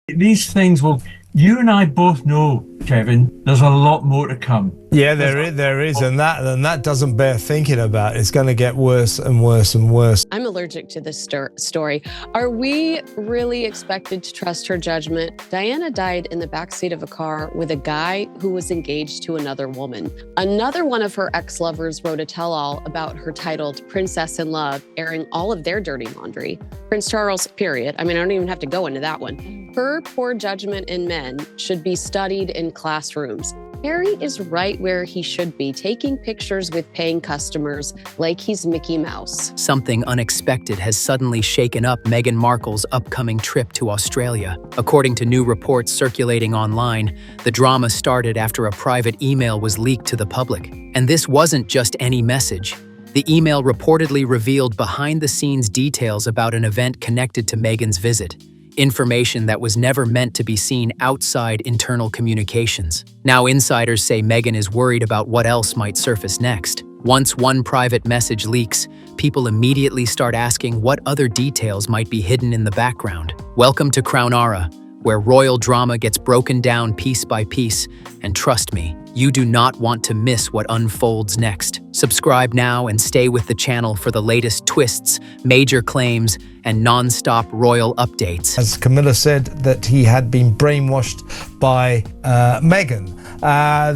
These things will, you and I both know, Kevin, there's a lot more to come. Yeah, there is, and that doesn't bear thinking about. It's going to get worse and worse and worse. I'm allergic to this story. Are we really expected to trust her judgment? Diana died in the backseat of a car with a guy who was engaged to another woman. Another one of her ex-lovers wrote a tell-all about her titled Princess in Love, airing all of their dirty laundry. Prince Charles, period. I mean, I don't even have to go into that one. Her poor judgment in men should be studied in classrooms. Harry is right where he should be, taking pictures with paying customers like he's Mickey Mouse. Something unexpected has suddenly shaken up Meghan Markle's upcoming trip to Australia. According to new reports circulating online, the drama started after a private email was leaked to the public. And this wasn't just any message. The email reportedly revealed behind-the-scenes details about an event connected to Meghan's visit. Information that was never meant to be seen outside internal communications. Now insiders say Meghan is worried about what else might surface next. Once one private message leaks, people immediately start asking what other details might be hidden in the background. Welcome to Crownara, where royal drama gets broken down piece by piece, and trust me, you do not want to miss what unfolds next. Subscribe now and stay with the channel for the latest twists, major claims, and non-stop royal updates. As Camilla said, that he had been brainwashed by Meghan.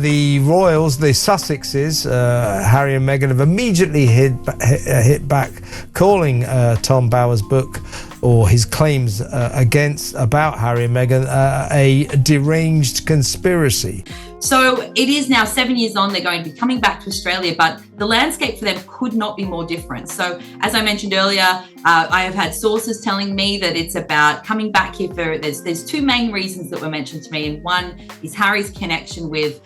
The royals, the Sussexes, Harry and Meghan, have immediately hit back, calling Tom Bower's book, or his claims about Harry and Meghan, a deranged conspiracy. So it is now 7 years on, they're going to be coming back to Australia, but the landscape for them could not be more different. So as I mentioned earlier, I have had sources telling me that it's about coming back here for, there's two main reasons that were mentioned to me. And one is Harry's connection with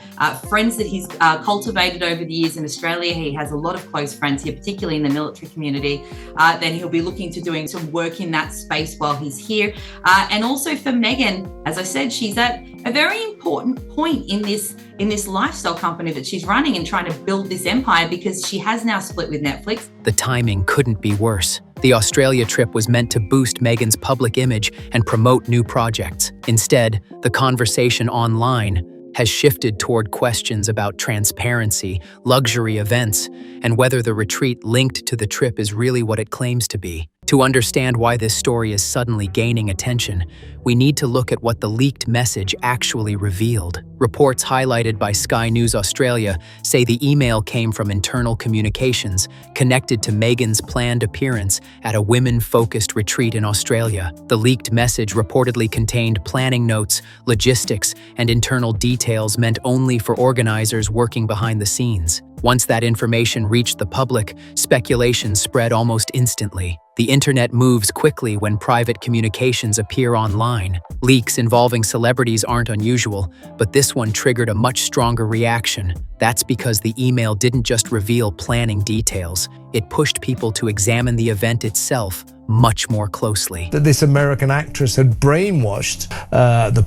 friends that he's cultivated over the years in Australia. He has a lot of close friends here, particularly in the military community. Then he'll be looking to doing some work in that space while he's here. And also for Meghan, as I said, she's at a very important point in this lifestyle company that she's running and trying to build this empire, because she has now split with Netflix. The timing couldn't be worse. The Australia trip was meant to boost Meghan's public image and promote new projects. Instead, the conversation online has shifted toward questions about transparency, luxury events, and whether the retreat linked to the trip is really what it claims to be. To understand why this story is suddenly gaining attention, we need to look at what the leaked message actually revealed. Reports highlighted by Sky News Australia say the email came from internal communications connected to Meghan's planned appearance at a women-focused retreat in Australia. The leaked message reportedly contained planning notes, logistics, and internal details meant only for organizers working behind the scenes. Once that information reached the public, speculation spread almost instantly. The internet moves quickly when private communications appear online. Leaks involving celebrities aren't unusual, but this one triggered a much stronger reaction. That's because the email didn't just reveal planning details, it pushed people to examine the event itself much more closely. That this American actress had brainwashed the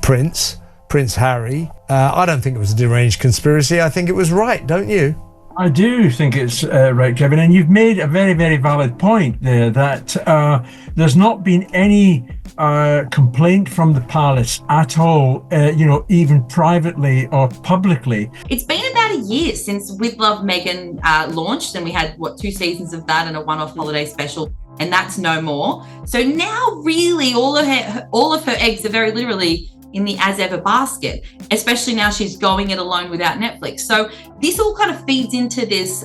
Prince Harry. I don't think it was a deranged conspiracy. I think it was right, don't you? I do think it's right, Kevin, and you've made a very, very valid point there that there's not been any complaint from the palace at all, even privately or publicly. It's been about a year since With Love Meghan launched, and we had, 2 seasons of that and a one-off holiday special, and that's no more. So now really all of her eggs are very literally in the as ever basket, especially now she's going it alone without Netflix. So this all kind of feeds into this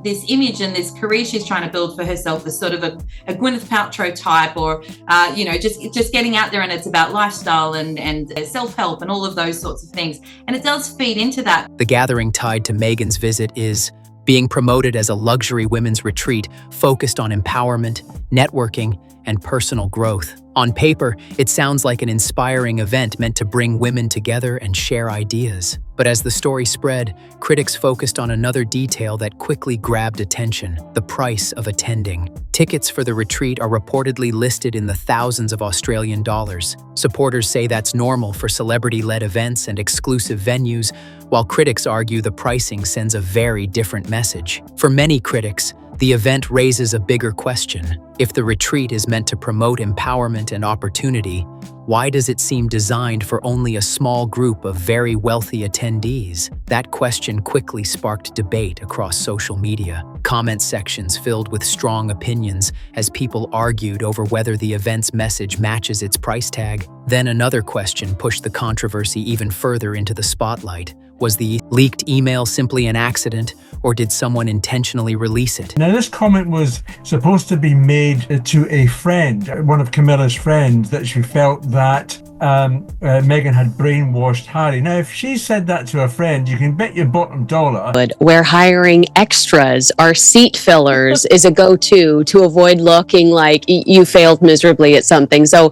this image and this career she's trying to build for herself as sort of a Gwyneth Paltrow type, or just getting out there, and it's about lifestyle and self-help and all of those sorts of things. And it does feed into that. The gathering tied to Meghan's visit is being promoted as a luxury women's retreat focused on empowerment, networking, and personal growth. On paper, it sounds like an inspiring event meant to bring women together and share ideas. But as the story spread, critics focused on another detail that quickly grabbed attention: the price of attending. Tickets for the retreat are reportedly listed in the thousands of Australian dollars. Supporters say that's normal for celebrity-led events and exclusive venues, while critics argue the pricing sends a very different message. For many critics, the event raises a bigger question. If the retreat is meant to promote empowerment and opportunity, Why does it seem designed for only a small group of very wealthy attendees? That question quickly sparked debate across social media. Comment sections filled with strong opinions as people argued over whether the event's message matches its price tag. Then another question pushed the controversy even further into the spotlight. Was the leaked email simply an accident, or did someone intentionally release it? Now, this comment was supposed to be made to a friend, one of Camilla's friends, that she felt that Meghan had brainwashed Harry. Now, if she said that to a friend, you can bet your bottom dollar. But where hiring extras or seat fillers is a go-to to avoid looking like you failed miserably at something. So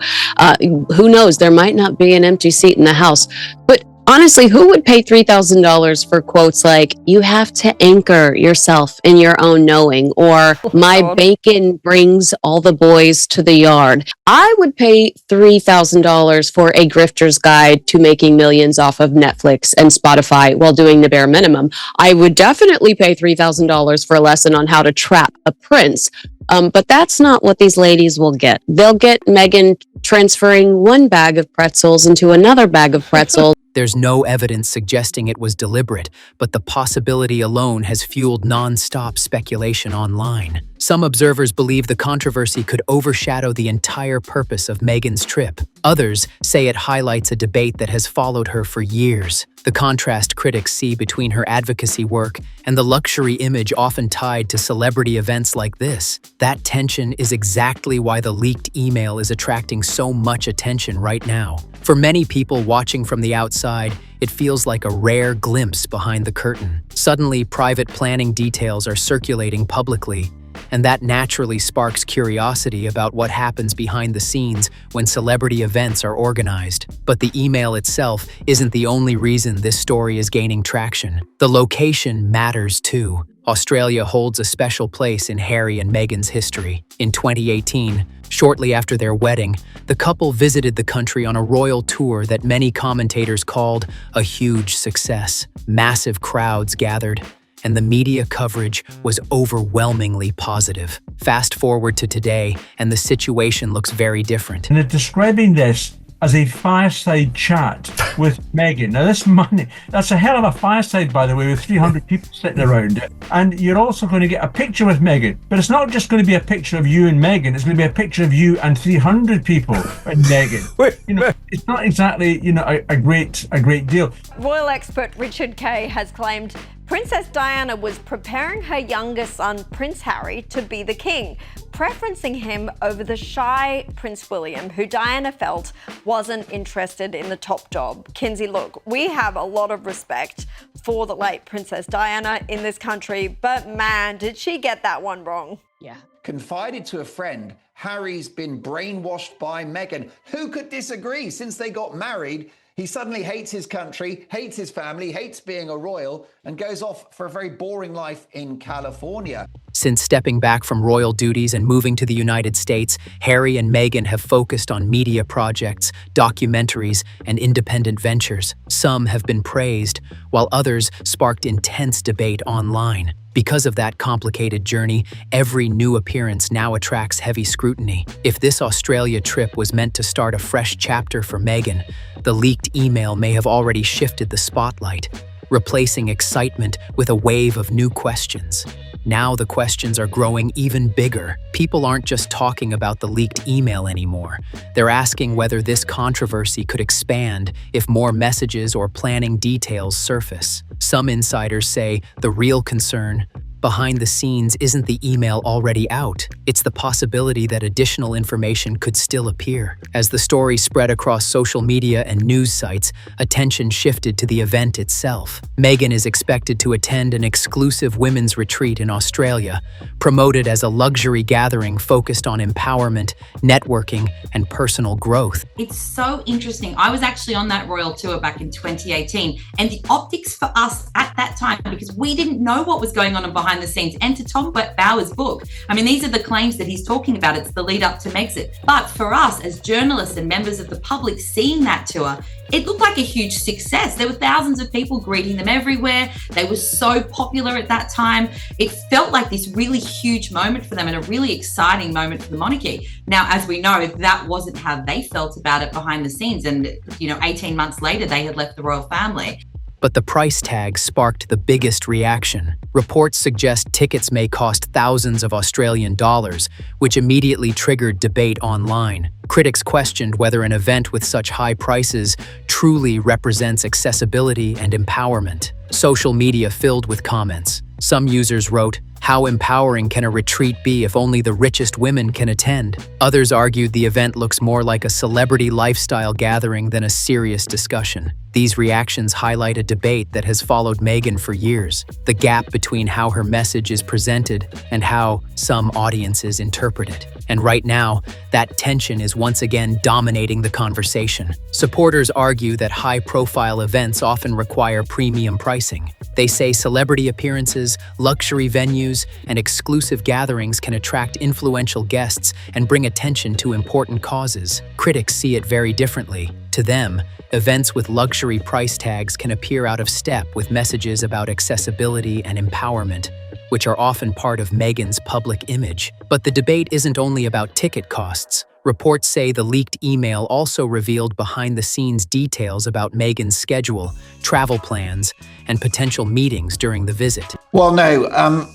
who knows? There might not be an empty seat in the house. But honestly, who would pay $3,000 for quotes like, "You have to anchor yourself in your own knowing," or "My bacon brings all the boys to the yard"? I would pay $3,000 for a grifter's guide to making millions off of Netflix and Spotify while doing the bare minimum. I would definitely pay $3,000 for a lesson on how to trap a prince. But that's not what these ladies will get. They'll get Meghan transferring one bag of pretzels into another bag of pretzels. There's no evidence suggesting it was deliberate, but the possibility alone has fueled non-stop speculation online. Some observers believe the controversy could overshadow the entire purpose of Meghan's trip. Others say it highlights a debate that has followed her for years. The contrast critics see between her advocacy work and the luxury image often tied to celebrity events like this. That tension is exactly why the leaked email is attracting so much attention right now. For many people watching from the outside, it feels like a rare glimpse behind the curtain. Suddenly, private planning details are circulating publicly, and that naturally sparks curiosity about what happens behind the scenes when celebrity events are organized. But the email itself isn't the only reason this story is gaining traction. The location matters too. Australia holds a special place in Harry and Meghan's history. In 2018, shortly after their wedding, the couple visited the country on a royal tour that many commentators called a huge success. Massive crowds gathered, and the media coverage was overwhelmingly positive. Fast forward to today, and the situation looks very different. And they're describing this as a fireside chat with Meghan. Now, this money, that's a hell of a fireside, by the way, with 300 people sitting around it. And you're also going to get a picture with Meghan. But it's not just going to be a picture of you and Meghan. It's going to be a picture of you and 300 people and Meghan. You know, it's not exactly, you know, a great deal. Royal expert Richard Kay has claimed Princess Diana was preparing her youngest son, Prince Harry, to be the king, preferencing him over the shy Prince William, who Diana felt wasn't interested in the top job. Kinsey, look, we have a lot of respect for the late Princess Diana in this country, but man, did she get that one wrong. Yeah. Confided to a friend, Harry's been brainwashed by Meghan. Who could disagree? Since they got married, he suddenly hates his country, hates his family, hates being a royal, and goes off for a very boring life in California. Since stepping back from royal duties and moving to the United States, Harry and Meghan have focused on media projects, documentaries, and independent ventures. Some have been praised, while others sparked intense debate online. Because of that complicated journey, every new appearance now attracts heavy scrutiny. If this Australia trip was meant to start a fresh chapter for Meghan, the leaked email may have already shifted the spotlight, replacing excitement with a wave of new questions. Now the questions are growing even bigger. People aren't just talking about the leaked email anymore. They're asking whether this controversy could expand if more messages or planning details surface. Some insiders say the real concern behind the scenes isn't the email already out. It's the possibility that additional information could still appear. As the story spread across social media and news sites, attention shifted to the event itself. Meghan is expected to attend an exclusive women's retreat in Australia, promoted as a luxury gathering focused on empowerment, networking, and personal growth. It's so interesting. I was actually on that royal tour back in 2018, and the optics for us at that time, because we didn't know what was going on behind behind the scenes. Enter Tom Bauer's book. I mean, these are the claims that he's talking about. It's the lead up to Megxit. But for us as journalists and members of the public seeing that tour, it looked like a huge success. There were thousands of people greeting them everywhere. They were so popular at that time. It felt like this really huge moment for them and a really exciting moment for the monarchy. Now, as we know, that wasn't how they felt about it behind the scenes. And, 18 months later, they had left the royal family. But the price tag sparked the biggest reaction. Reports suggest tickets may cost thousands of Australian dollars, which immediately triggered debate online. Critics questioned whether an event with such high prices truly represents accessibility and empowerment. Social media filled with comments. Some users wrote, "How empowering can a retreat be if only the richest women can attend?" Others argued the event looks more like a celebrity lifestyle gathering than a serious discussion. These reactions highlight a debate that has followed Meghan for years, the gap between how her message is presented and how some audiences interpret it. And right now, that tension is once again dominating the conversation. Supporters argue that high-profile events often require premium pricing. They say celebrity appearances, luxury venues, and exclusive gatherings can attract influential guests and bring attention to important causes. Critics see it very differently. To them, events with luxury price tags can appear out of step with messages about accessibility and empowerment, which are often part of Meghan's public image. But the debate isn't only about ticket costs. Reports say the leaked email also revealed behind-the-scenes details about Meghan's schedule, travel plans, and potential meetings during the visit. Well, no.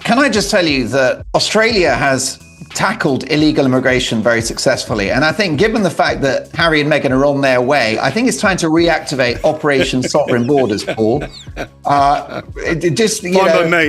Can I just tell you that Australia has tackled illegal immigration very successfully. And I think given the fact that Harry and Meghan are on their way, I think it's time to reactivate Operation Sovereign Borders, Paul.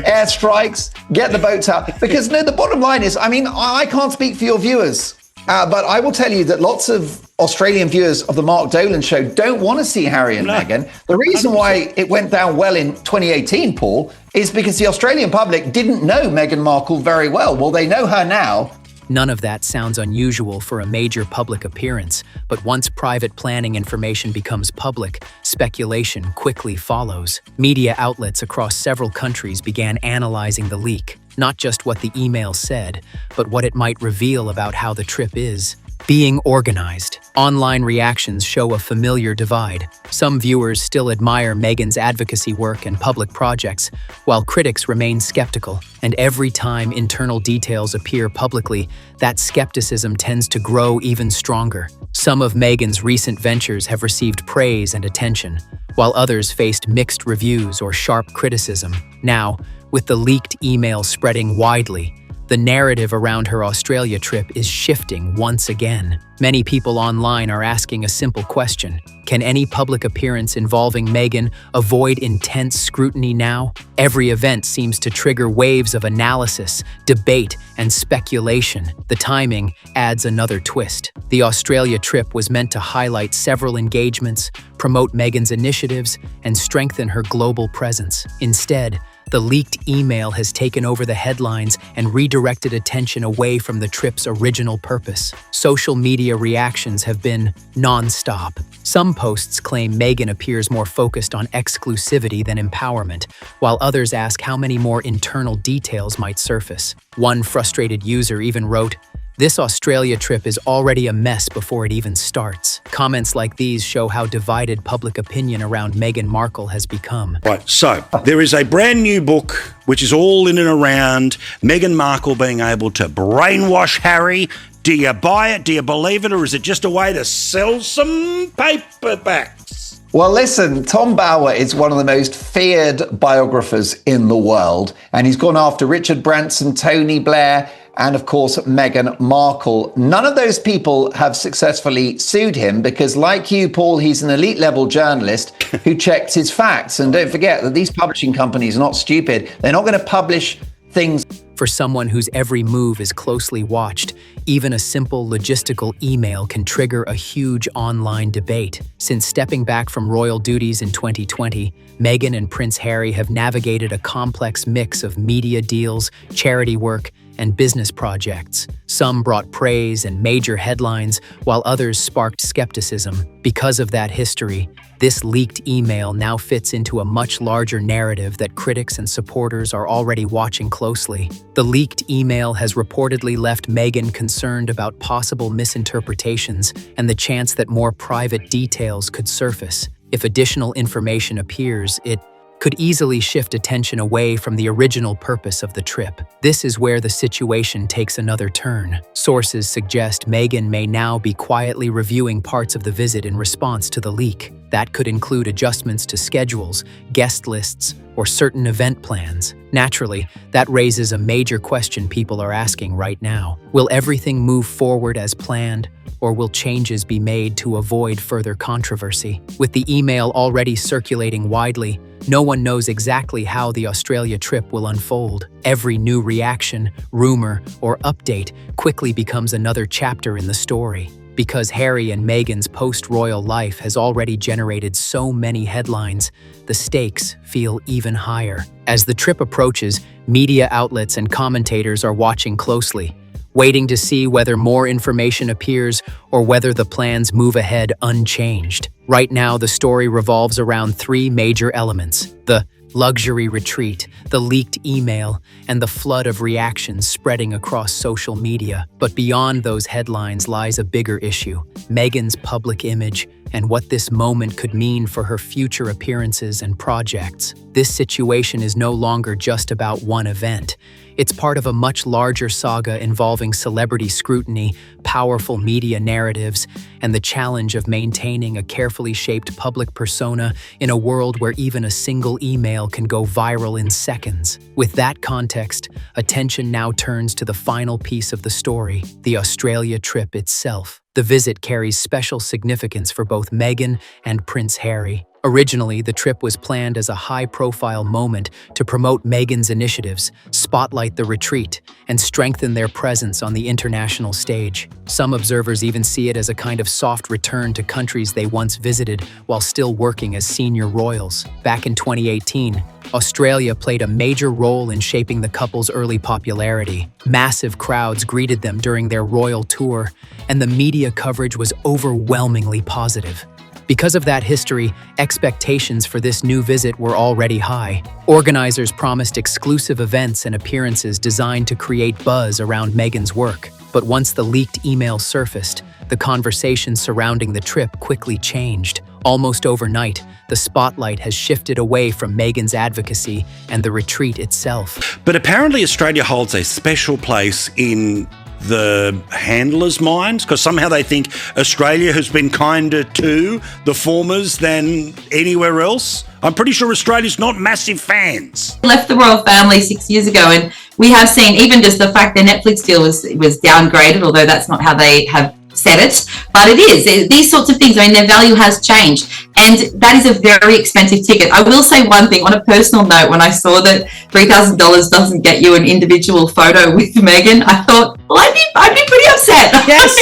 Airstrikes, get the boats out. Because no, the bottom line is, I can't speak for your viewers. But I will tell you that lots of Australian viewers of the Mark Dolan show don't want to see Harry and Meghan. The reason why it went down well in 2018, Paul, is because the Australian public didn't know Meghan Markle very well. Well, they know her now. None of that sounds unusual for a major public appearance, but once private planning information becomes public, speculation quickly follows. Media outlets across several countries began analyzing the leak, not just what the email said, but what it might reveal about how the trip is being organized. Online reactions show a familiar divide. Some viewers still admire Meghan's advocacy work and public projects, while critics remain skeptical. And every time internal details appear publicly, that skepticism tends to grow even stronger. Some of Meghan's recent ventures have received praise and attention, while others faced mixed reviews or sharp criticism. Now, with the leaked email spreading widely, the narrative around her Australia trip is shifting once again. Many people online are asking a simple question. Can any public appearance involving Meghan avoid intense scrutiny now? Every event seems to trigger waves of analysis, debate, and speculation. The timing adds another twist. The Australia trip was meant to highlight several engagements, promote Meghan's initiatives, and strengthen her global presence. Instead, the leaked email has taken over the headlines and redirected attention away from the trip's original purpose. Social media reactions have been non-stop. Some posts claim Meghan appears more focused on exclusivity than empowerment, while others ask how many more internal details might surface. One frustrated user even wrote, "This Australia trip is already a mess before it even starts." Comments like these show how divided public opinion around Meghan Markle has become. Right, so there is a brand new book which is all in and around Meghan Markle being able to brainwash Harry. Do you buy it? Do you believe it? Or is it just a way to sell some paperbacks? Well, listen, Tom Bauer is one of the most feared biographers in the world, and he's gone after Richard Branson, Tony Blair, and of course, Meghan Markle. None of those people have successfully sued him because, like you, Paul, he's an elite level journalist who checks his facts. And don't forget that these publishing companies are not stupid. They're not going to publish things. For someone whose every move is closely watched, even a simple logistical email can trigger a huge online debate. Since stepping back from royal duties in 2020, Meghan and Prince Harry have navigated a complex mix of media deals, charity work, and business projects. Some brought praise and major headlines, while others sparked skepticism. Because of that history, this leaked email now fits into a much larger narrative that critics and supporters are already watching closely. The leaked email has reportedly left Meghan concerned about possible misinterpretations and the chance that more private details could surface. If additional information appears, it could easily shift attention away from the original purpose of the trip. This is where the situation takes another turn. Sources suggest Meghan may now be quietly reviewing parts of the visit in response to the leak. That could include adjustments to schedules, guest lists, or certain event plans. Naturally, that raises a major question people are asking right now. Will everything move forward as planned, or will changes be made to avoid further controversy? With the email already circulating widely, no one knows exactly how the Australia trip will unfold. Every new reaction, rumor, or update quickly becomes another chapter in the story. Because Harry and Meghan's post-royal life has already generated so many headlines, the stakes feel even higher. As the trip approaches, media outlets and commentators are watching closely, waiting to see whether more information appears or whether the plans move ahead unchanged. Right now, the story revolves around three major elements: the luxury retreat, the leaked email, and the flood of reactions spreading across social media. But beyond those headlines lies a bigger issue: Meghan's public image and what this moment could mean for her future appearances and projects. This situation is no longer just about one event. It's part of a much larger saga involving celebrity scrutiny, powerful media narratives, and the challenge of maintaining a carefully shaped public persona in a world where even a single email can go viral in seconds. With that context, attention now turns to the final piece of the story: the Australia trip itself. The visit carries special significance for both Meghan and Prince Harry. Originally, the trip was planned as a high-profile moment to promote Meghan's initiatives, spotlight the retreat, and strengthen their presence on the international stage. Some observers even see it as a kind of soft return to countries they once visited while still working as senior royals. Back in 2018, Australia played a major role in shaping the couple's early popularity. Massive crowds greeted them during their royal tour, and the media coverage was overwhelmingly positive. Because of that history, expectations for this new visit were already high. Organizers promised exclusive events and appearances designed to create buzz around Meghan's work. But once the leaked email surfaced, the conversation surrounding the trip quickly changed. Almost overnight, the spotlight has shifted away from Meghan's advocacy and the retreat itself. But apparently Australia holds a special place in the handlers' minds, because somehow they think Australia has been kinder to the formers than anywhere else. I'm pretty sure Australia's not massive fans. Left the royal family 6 years ago, and we have seen even just the fact their Netflix deal was downgraded, although that's not how they have said it, but it is. These sorts of things, I mean, their value has changed, and that is a very expensive ticket. I will say one thing on a personal note: when I saw that $3,000 doesn't get you an individual photo with Meghan, I thought, well, I'd be pretty upset. Yes.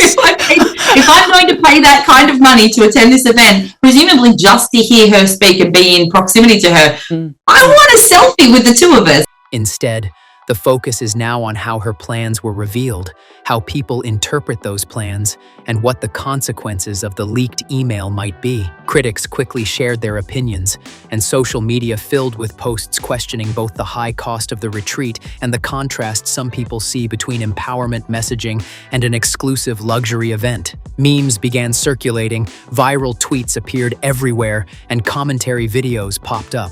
if I'm going to pay that kind of money to attend this event, presumably just to hear her speak and be in proximity to her, I want a selfie with the two of us. Instead, the focus is now on how her plans were revealed, how people interpret those plans, and what the consequences of the leaked email might be. Critics quickly shared their opinions, and social media filled with posts questioning both the high cost of the retreat and the contrast some people see between empowerment messaging and an exclusive luxury event. Memes began circulating, viral tweets appeared everywhere, and commentary videos popped up.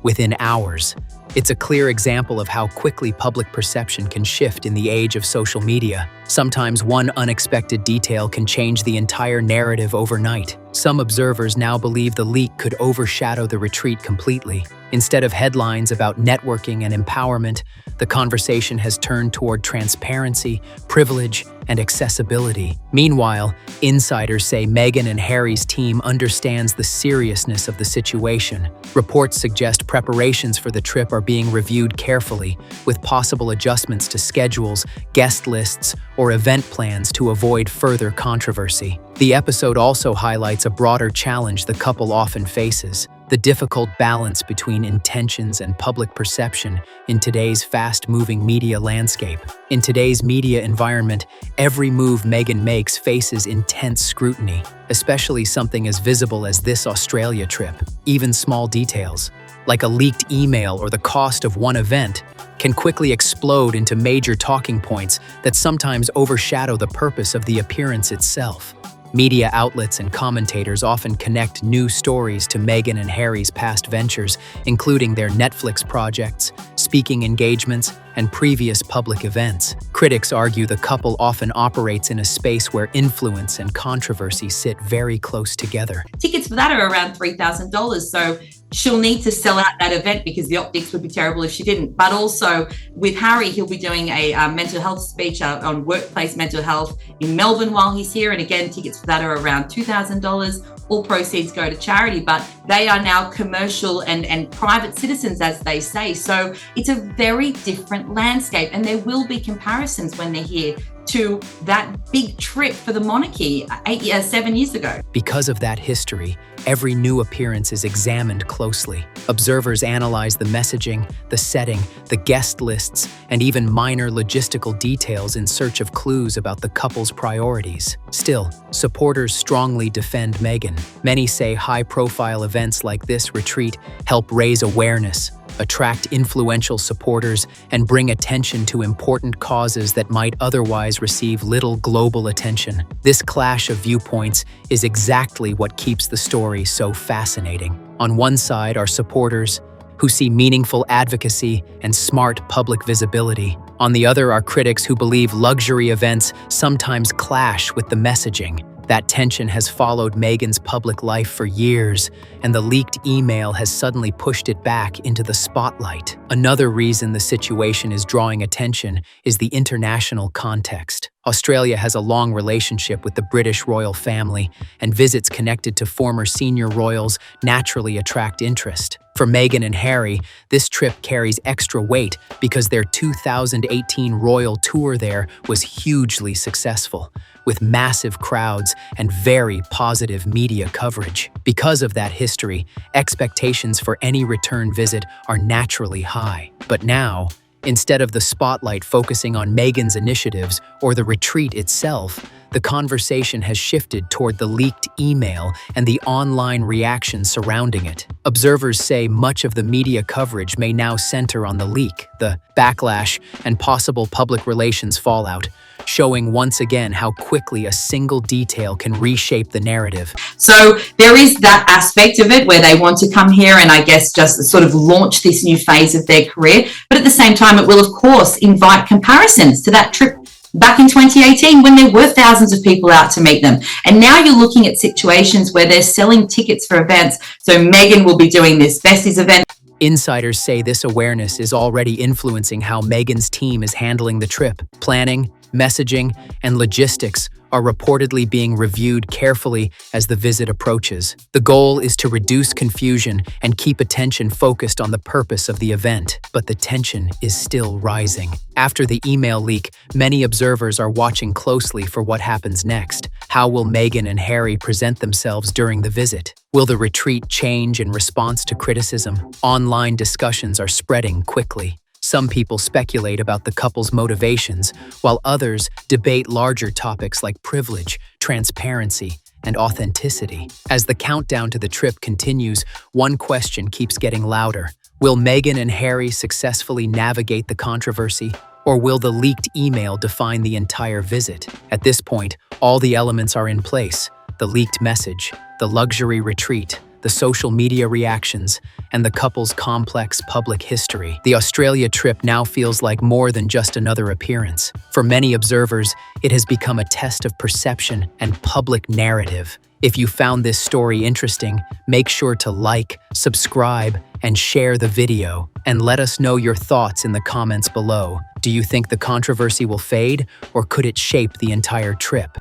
Within hours, it's a clear example of how quickly public perception can shift in the age of social media. Sometimes one unexpected detail can change the entire narrative overnight. Some observers now believe the leak could overshadow the retreat completely. Instead of headlines about networking and empowerment, the conversation has turned toward transparency, privilege, and accessibility. Meanwhile, insiders say Meghan and Harry's team understands the seriousness of the situation. Reports suggest preparations for the trip are being reviewed carefully, with possible adjustments to schedules, guest lists, or event plans to avoid further controversy. The episode also highlights a broader challenge the couple often faces: The difficult balance between intentions and public perception in today's fast-moving media landscape. In today's media environment, every move Meghan makes faces intense scrutiny, especially something as visible as this Australia trip. Even small details, like a leaked email or the cost of one event, can quickly explode into major talking points that sometimes overshadow the purpose of the appearance itself. Media outlets and commentators often connect new stories to Meghan and Harry's past ventures, including their Netflix projects, speaking engagements, and previous public events. Critics argue the couple often operates in a space where influence and controversy sit very close together. Tickets for that are around $3,000, so she'll need to sell out that event because the optics would be terrible if she didn't. But also with Harry, he'll be doing a mental health speech on workplace mental health in Melbourne while he's here. And again, tickets for that are around $2,000. All proceeds go to charity, but they are now commercial and private citizens, as they say. So it's a very different landscape, and there will be comparisons when they're here to that big trip for the monarchy 7 years ago. Because of that history, every new appearance is examined closely. Observers analyze the messaging, the setting, the guest lists, and even minor logistical details in search of clues about the couple's priorities. Still, supporters strongly defend Meghan. Many say high-profile events like this retreat help raise awareness, attract influential supporters, and bring attention to important causes that might otherwise receive little global attention. This clash of viewpoints is exactly what keeps the story so fascinating. On one side are supporters who see meaningful advocacy and smart public visibility. On the other are critics who believe luxury events sometimes clash with the messaging. That tension has followed Meghan's public life for years, and the leaked email has suddenly pushed it back into the spotlight. Another reason the situation is drawing attention is the international context. Australia has a long relationship with the British royal family, and visits connected to former senior royals naturally attract interest. For Meghan and Harry, this trip carries extra weight because their 2018 royal tour there was hugely successful, with massive crowds and very positive media coverage. Because of that history, expectations for any return visit are naturally high. But now, instead of the spotlight focusing on Meghan's initiatives or the retreat itself, the conversation has shifted toward the leaked email and the online reaction surrounding it. Observers say much of the media coverage may now center on the leak, the backlash, and possible public relations fallout, showing once again how quickly a single detail can reshape the narrative. So there is that aspect of it where they want to come here and I guess just sort of launch this new phase of their career. But at the same time, it will, of course, invite comparisons to that trip back in 2018 when there were thousands of people out to meet them. And now you're looking at situations where they're selling tickets for events. So Meghan will be doing this Besties event. Insiders say this awareness is already influencing how Meghan's team is handling the trip. Planning, messaging, and logistics are reportedly being reviewed carefully as the visit approaches. The goal is to reduce confusion and keep attention focused on the purpose of the event, but the tension is still rising. After the email leak, many observers are watching closely for what happens next. How will Meghan and Harry present themselves during the visit? Will the retreat change in response to criticism? Online discussions are spreading quickly. Some people speculate about the couple's motivations, while others debate larger topics like privilege, transparency, and authenticity. As the countdown to the trip continues, one question keeps getting louder. Will Meghan and Harry successfully navigate the controversy, or will the leaked email define the entire visit? At this point, all the elements are in place: the leaked message, the luxury retreat, the social media reactions, and the couple's complex public history. The Australia trip now feels like more than just another appearance. For many observers, it has become a test of perception and public narrative. If you found this story interesting, make sure to like, subscribe, and share the video. And let us know your thoughts in the comments below. Do you think the controversy will fade, or could it shape the entire trip?